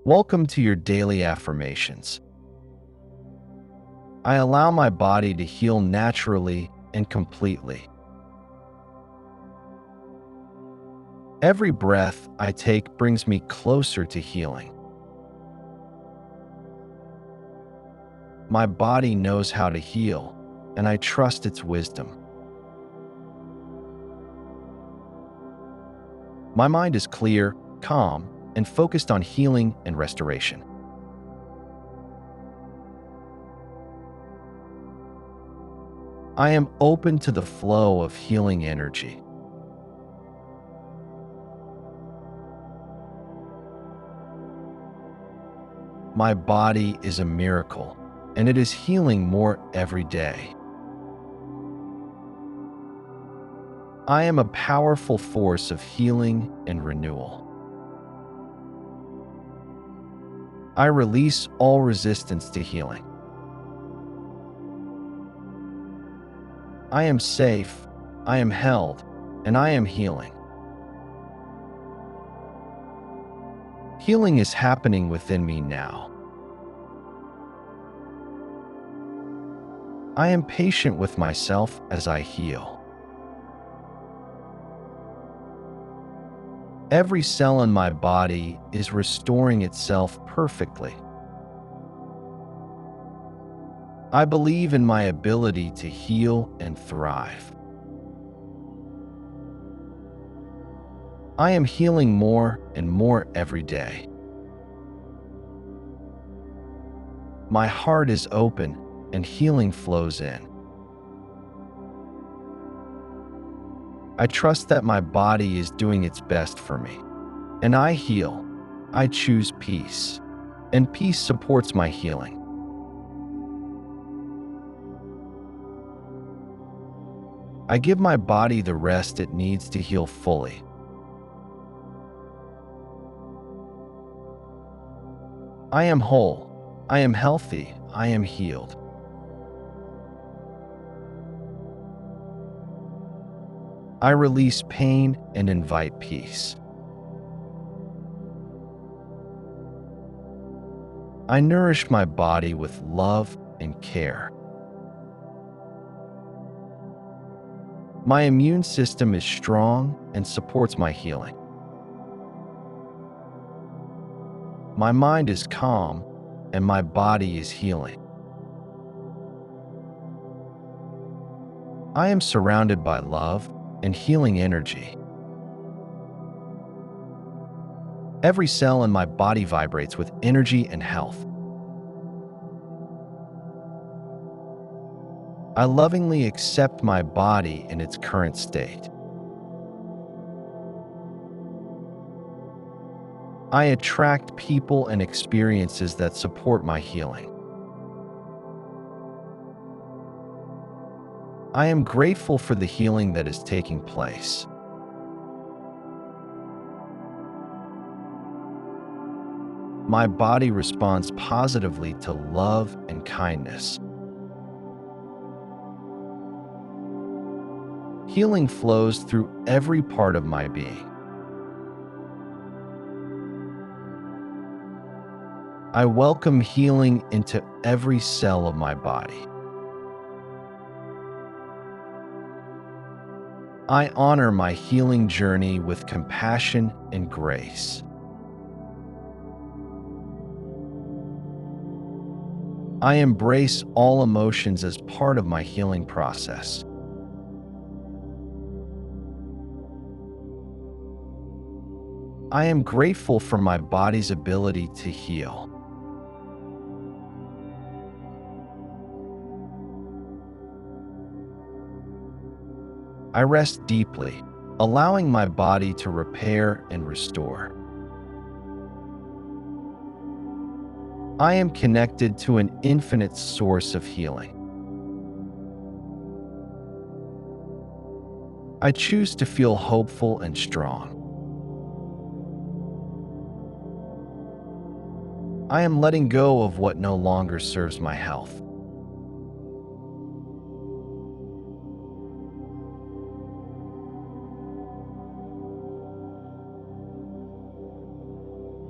Welcome to your daily affirmations. I allow my body to heal naturally and completely. Every breath I take brings me closer to healing. My body knows how to heal, and I trust its wisdom. My mind is clear, calm, and focused on healing and restoration. I am open to the flow of healing energy. My body is a miracle, and it is healing more every day. I am a powerful force of healing and renewal. I release all resistance to healing. I am safe, I am held, and I am healing. Healing is happening within me now. I am patient with myself as I heal. Every cell in my body is restoring itself perfectly. I believe in my ability to heal and thrive. I am healing more and more every day. My heart is open and healing flows in. I trust that my body is doing its best for me, and I heal. I choose peace, and peace supports my healing. I give my body the rest it needs to heal fully. I am whole, I am healthy, I am healed. I release pain and invite peace. I nourish my body with love and care. My immune system is strong and supports my healing. My mind is calm and my body is healing. I am surrounded by love and healing energy. Every cell in my body vibrates with energy and health. I lovingly accept my body in its current state. I attract people and experiences that support my healing. I am grateful for the healing that is taking place. My body responds positively to love and kindness. Healing flows through every part of my being. I welcome healing into every cell of my body. I honor my healing journey with compassion and grace. I embrace all emotions as part of my healing process. I am grateful for my body's ability to heal. I rest deeply, allowing my body to repair and restore. I am connected to an infinite source of healing. I choose to feel hopeful and strong. I am letting go of what no longer serves my health.